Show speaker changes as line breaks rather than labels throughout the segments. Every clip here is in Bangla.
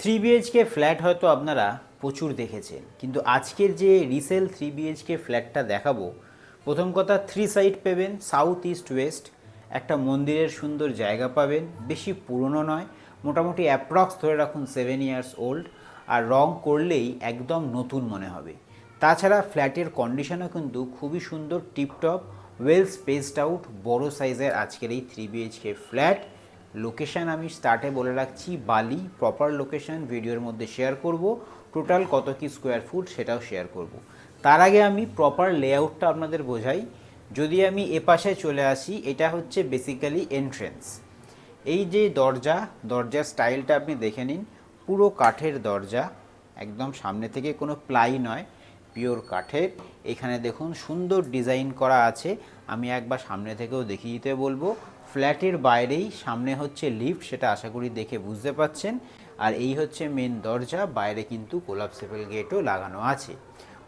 থ্রি বিএইচকে ফ্ল্যাট হয়তো আপনারা প্রচুর দেখেছেন, কিন্তু আজকের যে রিসেল থ্রি বিএইচকে ফ্ল্যাটটা দেখাবো, প্রথম কথা থ্রি সাইড পাবেন, সাউথ ইস্ট ওয়েস্ট, একটা মন্দিরের সুন্দর জায়গা পাবেন, বেশি পুরনো নয়, মোটামুটি অ্যাপ্রক্স ধরে রাখুন 7 ইয়ার্স ওল্ড, আর রং করলেই একদম নতুন মনে হবে। তাছাড়া ফ্ল্যাটের কন্ডিশনও কিন্তু খুবই সুন্দর, টিপটপ, ওয়েল স্পেসড আউট, বড় সাইজের আজকের এই থ্রি বিএইচকে ফ্ল্যাট। লোকেশান আমি স্টার্টে বলে রাখছি, বালি, প্রপার লোকেশান ভিডিওর মধ্যে শেয়ার করব, টোটাল কত কি স্কোয়ার ফুট সেটাও শেয়ার করব। তার আগে আমি প্রপার লেআউটটা আপনাদের বোঝাই। যদি আমি এপাশে চলে আসি, এটা হচ্ছে বেসিক্যালি এন্ট্রেন্স। এই যে দরজার স্টাইলটা আপনি দেখে নিন, পুরো কাঠের দরজা, একদম সামনে থেকে কোনো প্লাই নয়, পিওর কাঠের। এখানে দেখুন সুন্দর ডিজাইন করা আছে, আমি একবার সামনে থেকেও দেখিয়ে দিতে বলবো। ফ্ল্যাটের বাইরেই সামনে হচ্ছে লিফট, সেটা আশা করি দেখে বুঝতে পাচ্ছেন। আর এই হচ্ছে মেন দরজা, বাইরে কিন্তু কোলাপসেবল গেটও লাগানো আছে।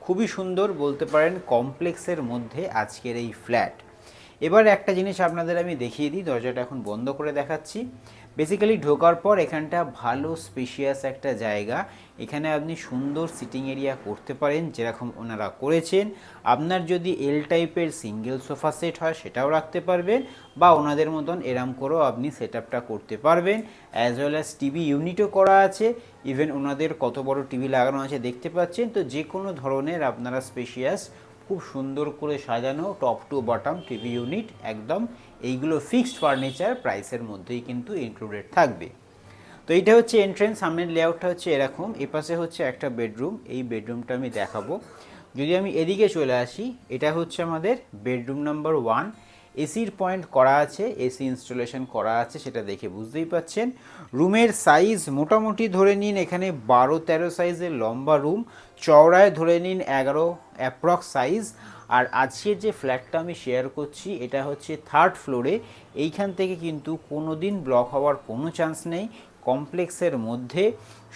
খুবই সুন্দর বলতে পারেন কমপ্লেক্সের মধ্যে আজকের এই ফ্ল্যাট। এবার একটা জিনিস আপনাদের আমি দেখিয়ে দিই, দরজাটা এখন বন্ধ করে দেখাচ্ছি। বেসিক্যালি ঢোকার পর এখানটা ভালো স্পেশিয়াস একটা জায়গা, এখানে আপনি সুন্দর সিটিং এরিয়া করতে পারেন যেরকম ওনারা করেছেন। আপনার যদি এল টাইপের সিঙ্গেল সোফা সেট হয় সেটাও রাখতে পারবেন, বা ওনাদের মতন এরম করেও আপনি সেট আপটা করতে পারবেন। অ্যাজ ওয়েল অ্যাজ টিভি ইউনিটও করা আছে, ইভেন ওনাদের কত বড় টিভি লাগানো আছে দেখতে পাচ্ছেন। তো যে কোনো ধরনের আপনারা স্পেশিয়াস, খুব সুন্দর করে সাজানো top to bottom TV unit, একদম এইগুলো ফিক্সড ফার্নিচার প্রাইসের মধ্যেই কিন্তু ইনক্লুডেড থাকবে। তো এইটা হচ্ছে এন্ট্রেন্স, সামনের লেআউটটা হচ্ছে এরকম। এপাশে হচ্ছে একটা বেডরুম, এই বেডরুমটা আমি দেখাবো। যদি আমি এদিকে চলে আসি, এটা হচ্ছে আমাদের বেডরুম নাম্বার 1। এসির পয়েন্ট করা আছে, এসি ইনস্টলেশন করা আছে, সেটা দেখে বুঝতেই পাচ্ছেন। রুমের সাইজ মোটামুটি ধরে নিন এখানে 12-13 সাইজের লম্বা রুম, চওড়ায় ধরে নিন 11 অ্যাপ্রক্স সাইজ। আর আজকের যে ফ্ল্যাটটা আমি শেয়ার করছি এটা হচ্ছে থার্ড ফ্লোরে, এইখান থেকে কিন্তু কোনো দিন ব্লক হওয়ার কোনো চান্স নেই। কমপ্লেক্সের মধ্যে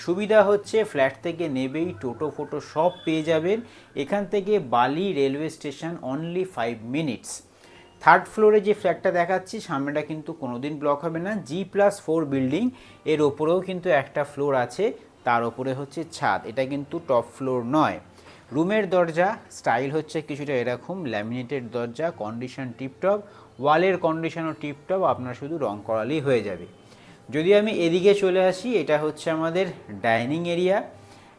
সুবিধা হচ্ছে ফ্ল্যাট থেকে নেবেই টোটো ফোটো সব পেয়ে যাবেন। এখান থেকে বালি railway station only 5 minutes. Third ফ্লোরে যে ফ্ল্যাটটা দেখাচ্ছি সামনেটা কিন্তু কোনোদিন ব্লক হবে না, G+4 বিল্ডিং, এর ওপরেও কিন্তু একটা ফ্লোর আছে, তার ওপরে হচ্ছে ছাদ, এটা কিন্তু টপ ফ্লোর নয়। রুমের দরজা স্টাইল হচ্ছে কিছুটা এরকম, ল্যামিনেটেড দরজা, কন্ডিশন টিপটপ, ওয়ালের কন্ডিশনও টিপটপ, আপনার শুধু রং করালেই হয়ে যাবে। যদি আমি এদিকে চলে আসি, এটা হচ্ছে আমাদের dining area.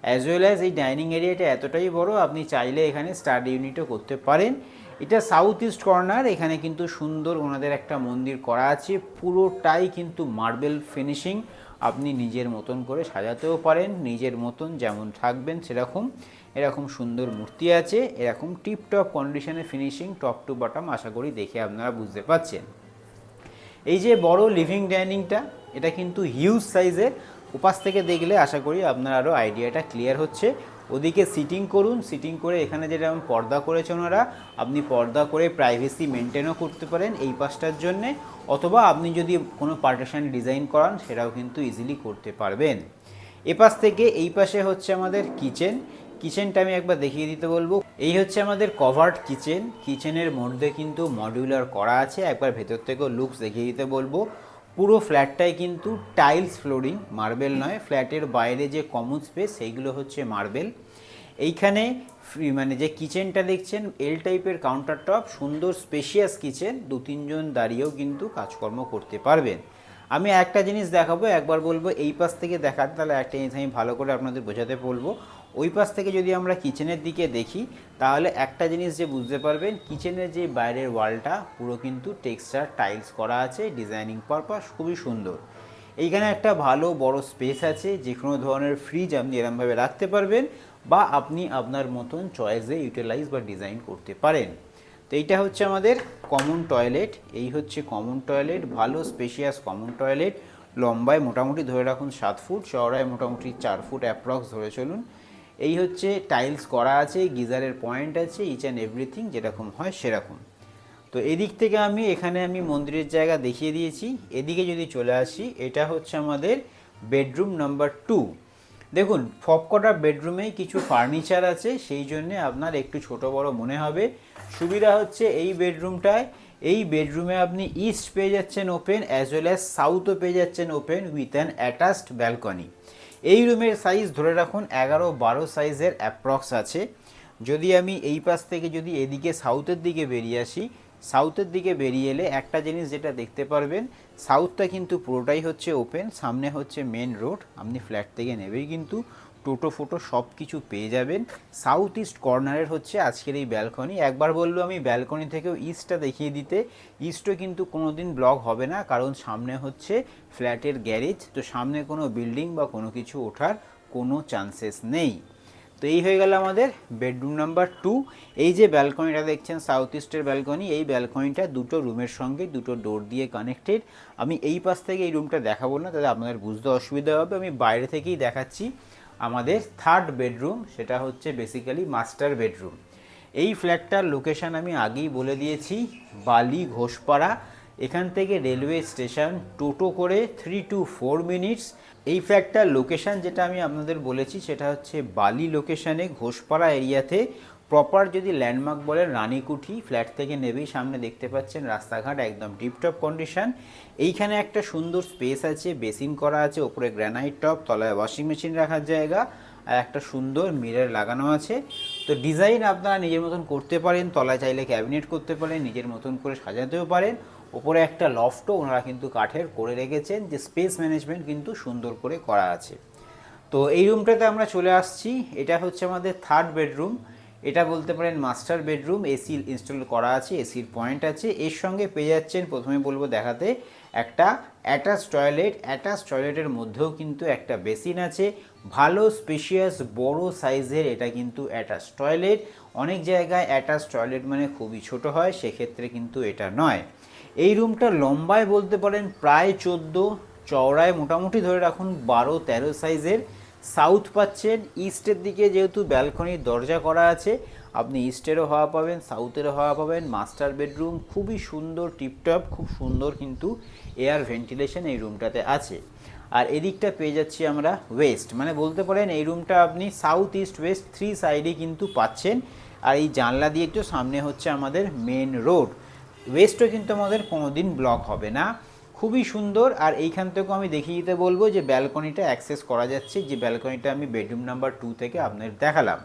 As well as এই ডাইনিং এরিয়াটা এতটাই বড়, আপনি চাইলে এখানে স্টাডি ইউনিটও করতে পারেন। এটা সাউথ ইস্ট কর্নার, এখানে কিন্তু সুন্দর ওনাদের একটা মন্দির করা আছে, পুরোটাই কিন্তু মার্বেল ফিনিশিং। আপনি নিজের মতন করে সাজাতেও পারেন, নিজের মতন যেমন থাকবেন সেরকম। এরকম সুন্দর মূর্তি আছে, এরকম টিপটপ কন্ডিশনে ফিনিশিং টপ টু বটম, আশা করি দেখে আপনারা বুঝতে পারছেন। এই যে বড় লিভিং ডাইনিংটা, এটা কিন্তু হিউজ সাইজের, উপাস থেকে দেখলে আশা করি আপনার আরও আইডিয়াটা ক্লিয়ার হচ্ছে। ওদিকে সিটিং করুন, সিটিং করে এখানে যেটা পর্দা করেছে ওনারা, আপনি পর্দা করে প্রাইভেসি মেনটেনও করতে পারেন এই পাশটার জন্যে, অথবা আপনি যদি কোনো পার্টিশন ডিজাইন করান সেটাও কিন্তু ইজিলি করতে পারবেন। এপাশ থেকে এই পাশে হচ্ছে আমাদের কিচেন, কিচেনটা আমি একবার দেখিয়ে দিতে বলবো। এই হচ্ছে আমাদের কভার্ড কিচেন, কিচেনের মধ্যে কিন্তু মডিউলার করা আছে, একবার ভেতর থেকেও লুকস দেখিয়ে দিতে বলবো। পুরো ফ্ল্যাটটাই কিন্তু টাইলস ফ্লোরিং, মার্বেল নয়। ফ্ল্যাটের বাইরে যে কমন স্পেস সেইগুলো হচ্ছে মার্বেল। এইখানে মানে যে কিচেনটা দেখছেন এল টাইপের কাউন্টার টপ, সুন্দর স্পেশিয়াস কিচেন, 2-3 জন দাঁড়িয়েও কিন্তু কাজকর্ম করতে পারবেন। আমি একটা জিনিস দেখাবো, একবার বলবো এই পাশ থেকে দেখাতে, তাহলে একটা জিনিস আমি ভালো করে আপনাদের বোঝাতে বলবো। ওই পাশ থেকে যদি আমরা কিচেনের দিকে দেখি, তাহলে একটা জিনিস যে বুঝতে পারবেন, কিচেনের যে বাইরের ওয়ালটা পুরো কিন্তু টেক্সচার টাইলস করা আছে, ডিজাইনিং পারপাস খুবই সুন্দর। এইখানে একটা ভালো বড় স্পেস আছে, যে কোনো ধরনের ফ্রিজ আপনি এরমভাবে রাখতে পারবেন, বা আপনি আপনার মতন চয়েসে ইউটিলাইজ বা ডিজাইন করতে পারেন। তো এইটা হচ্ছে আমাদের কমন টয়লেট, এই হচ্ছে কমন টয়লেট, ভালো স্পেশিয়াস কমন টয়লেট, লম্বায় মোটামুটি ধরে রাখুন 7 ফুট, চওড়ায় মোটামুটি 4 ফুট অ্যাপ্রক্স ধরে চলুন। এই হচ্ছে টাইলস করা আছে, গিজারের পয়েন্ট আছে, ইচ অ্যান্ড এভরিথিং যেরকম হয় সেরকম। তো এদিক থেকে এখানে আমি মন্দিরের জায়গা দেখিয়ে দিয়েছি। এদিকে যদি চলে আসি, এটা হচ্ছে আমাদের বেডরুম নাম্বার 2। দেখুন সবকটা বেডরুমেই কিছু ফার্নিচার আছে, সেই জন্যে আপনার একটু ছোট বড় মনে হবে। সুবিধা হচ্ছে এই বেডরুমটায়, এই বেডরুমে আপনি ইস্ট পেয়ে যাচ্ছেন ওপেন, অ্যাজ ওয়েল অ্যাজ সাউথও পেয়ে যাচ্ছেন open, with an attached balcony. এই রুমের সাইজ ধরে রাখুন 11-12 সাইজের অ্যাপ্রক্স আছে। যদি আমি এই পাশ থেকে যদি এদিকে সাউথের দিকে বেরিয়ে আসি, সাউথের দিকে বেরিয়ে এলে একটা জিনিস যেটা দেখতে পারবেন, সাউথটা কিন্তু পুরোটাই হচ্ছে ওপেন, সামনে হচ্ছে মেন রোড, আপনি ফ্ল্যাট থেকে নেবেই কিন্তু টোটো ফোটো সব কিছু পেয়ে যাবেন। সাউথ ইস্ট কর্নারের হচ্ছে আজকের এই ব্যালকনি। একবার বললো আমি ব্যালকনি থেকেও ইস্টটা দেখিয়ে দিতে, ইস্টও কিন্তু কোনো দিন ব্লক হবে না, কারণ সামনে হচ্ছে ফ্ল্যাটের গ্যারেজ, তো সামনে কোনো বিল্ডিং বা কোনো কিছু ওঠার কোনো চান্সেস নেই। তো এই হয়ে গেল আমাদের বেডরুম নাম্বার 2। এই যে ব্যালকনিটা দেখছেন সাউথ ইস্টের ব্যালকনি, এই ব্যালকনিটা দুটো রুমের সঙ্গে দুটো ডোর দিয়ে কানেক্টেড। আমি এই পাশ থেকে এই রুমটা দেখাবো না, তাহলে আপনাদের বুঝতে অসুবিধা হবে, আমি বাইরে থেকেই দেখাচ্ছি। আমাদের থার্ড বেডরুম, সেটা হচ্ছে বেসিক্যালি মাস্টার বেডরুম। এই ফ্ল্যাটটার লোকেশান আমি আগেই বলে দিয়েছি, বালি ঘোষপাড়া। এখান থেকে রেলওয়ে স্টেশন টোটো করে 3 to 4 মিনিটস। এই ফ্ল্যাটটার লোকেশান যেটা আমি আপনাদের বলেছি সেটা হচ্ছে বালি লোকেশানে ঘোষপাড়া এরিয়াতে। প্রপার যদি ল্যান্ডমার্ক বলেন রানীকুঠি, ফ্ল্যাট থেকে নেবেই সামনে দেখতে পাচ্ছেন রাস্তাঘাট একদম টিপটপ কন্ডিশন। এইখানে একটা সুন্দর স্পেস আছে, বেসিন করা আছে, ওপরে গ্রানাইট টপ, তলায় ওয়াশিং মেশিন রাখার জায়গা, আর একটা সুন্দর মিরর লাগানো আছে। তো ডিজাইন আপনারা নিজের মতন করতে পারেন, তলায় চাইলে ক্যাবিনেট করতে পারেন, নিজের মতন করে সাজাতেও পারেন। ওপরে একটা লফটও ওনারা কিন্তু কাঠের করে রেখেছেন, যে স্পেস ম্যানেজমেন্ট কিন্তু সুন্দর করে করা আছে। তো এই রুমটাতে আমরা চলে আসছি, এটা হচ্ছে আমাদের থার্ড বেডরুম। এটা বলতে পারেন মাস্টার বেডরুম, এসি ইনস্টল করা আছে, এসির পয়েন্ট আছে। এর সঙ্গে পেয়ে যাচ্ছেন, প্রথমে বলবো দেখাতে, একটা অ্যাটাচ টয়লেট। অ্যাটাচ টয়লেটের মধ্যেও কিন্তু একটা বেসিন আছে, ভালো স্পেশিয়াস বড় সাইজের এটা কিন্তু অ্যাটাচ টয়লেট। অনেক জায়গায় অ্যাটাচ টয়লেট মানে খুবই ছোট হয়, সেক্ষেত্রে কিন্তু এটা নয়। এই রুমটা লম্বায় বলতে পারেন প্রায় 14, চওড়ায় মোটামুটি ধরে রাখুন 12-13 সাইজের। সাউথ পাচ্ছেন, ইস্টের দিকে যেহেতু ব্যালকনির দরজা করা আছে, আপনি ইস্টেরও হাওয়া পাবেন, সাউথেরও হাওয়া পাবেন। মাস্টার বেডরুম খুবই সুন্দর টিপটপ, খুব সুন্দর কিন্তু এয়ার ভেন্টিলেশন এই রুমটাতে আছে। আর এদিকটা পেয়ে যাচ্ছি আমরা ওয়েস্ট, মানে বলতে পারেন এই রুমটা আপনি সাউথ ইস্ট ওয়েস্ট 3 সাইডে কিন্তু পাচ্ছেন। আর এই জানলা দিয়ে একটু সামনে হচ্ছে আমাদের মেন রোড। ওয়েস্টও কিন্তু আমাদের কোনো দিন ব্লক হবে না, খুবই সুন্দর। আর এইখান থেকেও আমি দেখিয়ে দিতে বলবো যে ব্যালকনিটা অ্যাক্সেস করা যাচ্ছে, যে ব্যালকনিটা আমি বেডরুম নাম্বার 2 থেকে আপনাদের দেখালাম।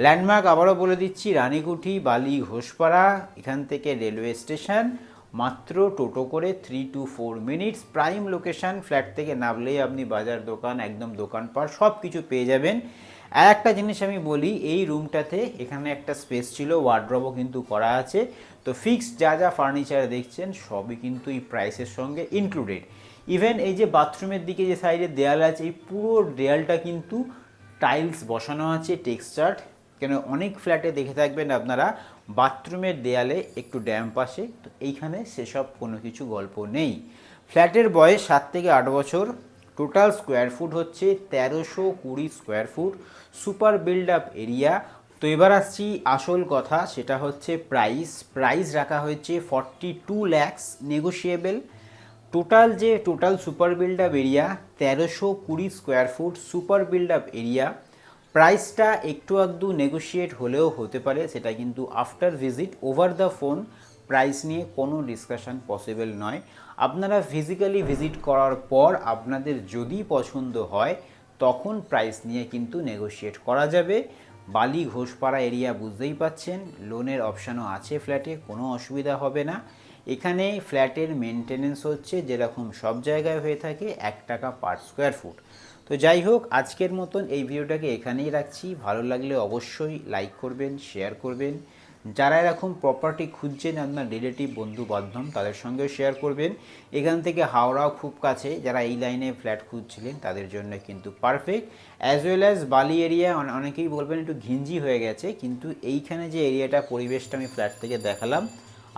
ল্যান্ডমার্ক আবারও বলে দিচ্ছি, রানীকুঠি, বালি ঘোষপাড়া, এখান থেকে রেলওয়ে স্টেশন মাত্র টোটো করে 3 to 4 minutes. Prime location, flat থেকে নামলেই আপনি বাজার দোকান একদম দোকানপাট সব কিছু পেয়ে যাবেন। আর একটা জিনিস আমি বলি, এই রুমটাতে এখানে একটা স্পেস ছিল, ওয়ার্ড্রবও কিন্তু করা আছে। তো ফিক্সড যা যা ফার্নিচার দেখছেন সবই কিন্তু এই প্রাইসের সঙ্গে ইনক্লুডেড। ইভেন এই যে বাথরুমের দিকে যে সাইডে দেয়াল আছে, এই পুরো দেয়ালটা কিন্তু টাইলস বসানো আছে টেক্সচার্ড। কেন অনেক ফ্ল্যাটে দেখে থাকবেন আপনারা বাথরুমের দেয়ালে একটু ড্যাম্প আসে, তো এইখানে সেসব কোনো কিছু গল্প নেই। ফ্ল্যাটের বয়স 7 থেকে 8 বছর। টোটাল স্কোয়ার ফুট হচ্ছে 1320 square foot, super build up area. তো এবার আসছি আসল কথা, সেটা হচ্ছে প্রাইস রাখা হয়েছে 42 lakhs, negotiable. Total super build up area 1320 square foot super build up area. প্রাইসটা একটু আধটু নেগোশিয়েট হলেও হতে পারে, সেটা কিন্তু after visit. Over the phone price নিয়ে কোনো ডিসকাশন পসিবল নয়। আপনারা ফিজিক্যালি ভিজিট করার পর আপনাদের যদি পছন্দ হয় তখন প্রাইস নিয়ে কিন্তু নেগোশিয়েট করা যাবে। বালি ঘোষপাড়া এরিয়া বুঝতেই পাচ্ছেন, লোনের অপশানও আছে ফ্ল্যাটে, কোনো অসুবিধা হবে না। এখানে ফ্ল্যাটের মেনটেনেন্স হচ্ছে যেরকম সব জায়গায় হয়ে থাকে 1 টাকা পার স্কোয়ার ফুট। তো যাই হোক, আজকের মতন এই ভিডিওটাকে এখানেই রাখছি। ভালো লাগলে অবশ্যই লাইক করবেন, শেয়ার করবেন। যারা এরকম প্রপার্টি খুঁজছেন আপনার রিলেটিভ বন্ধু বান্ধব, তাদের সঙ্গেও শেয়ার করবেন। এখান থেকে হাওড়াও খুব কাছে, যারা এই লাইনে ফ্ল্যাট খুঁজছিলেন তাদের জন্য কিন্তু পারফেক্ট। অ্যাজ ওয়েল অ্যাজ বালি এরিয়া, অনেকেই বলবেন একটু ঘিঞ্জি হয়ে গেছে, কিন্তু এইখানে যে এরিয়াটা পরিবেশটা আমি ফ্ল্যাট থেকে দেখালাম,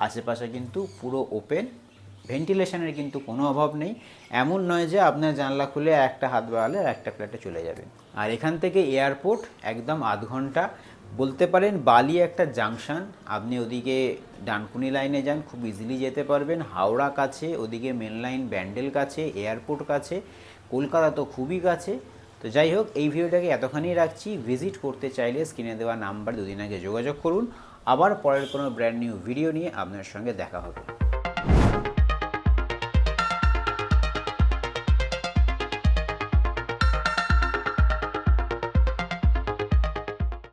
আশেপাশে কিন্তু পুরো ওপেন, ভেন্টিলেশনের কিন্তু কোনো অভাব নেই। এমন নয় যে আপনার জানলা খুলে একটা হাত বাড়ালে আর একটা ফ্ল্যাটে চলে যাবেন। আর এখান থেকে এয়ারপোর্ট একদম আধ ঘন্টা, বলতে পারেন বালি একটা জাংশন। আপনি ওদিকে ডানকুনি লাইনে যান, খুব ইজিলি যেতে পারবেন। হাওড়া কাছে, ওদিকে মেন লাইন ব্যান্ডেল কাছে, এয়ারপোর্ট কাছে, কলকাতা তো খুবই কাছে। তো যাই হোক, এই ভিডিওটাকে এতখানি রাখছি। ভিজিট করতে চাইলে স্ক্রিনে দেওয়া নাম্বার 2 দিন আগে যোগাযোগ করুন। আবার পরের কোনো ব্র্যান্ড নিউ ভিডিও নিয়ে আপনার সঙ্গে দেখা হবে।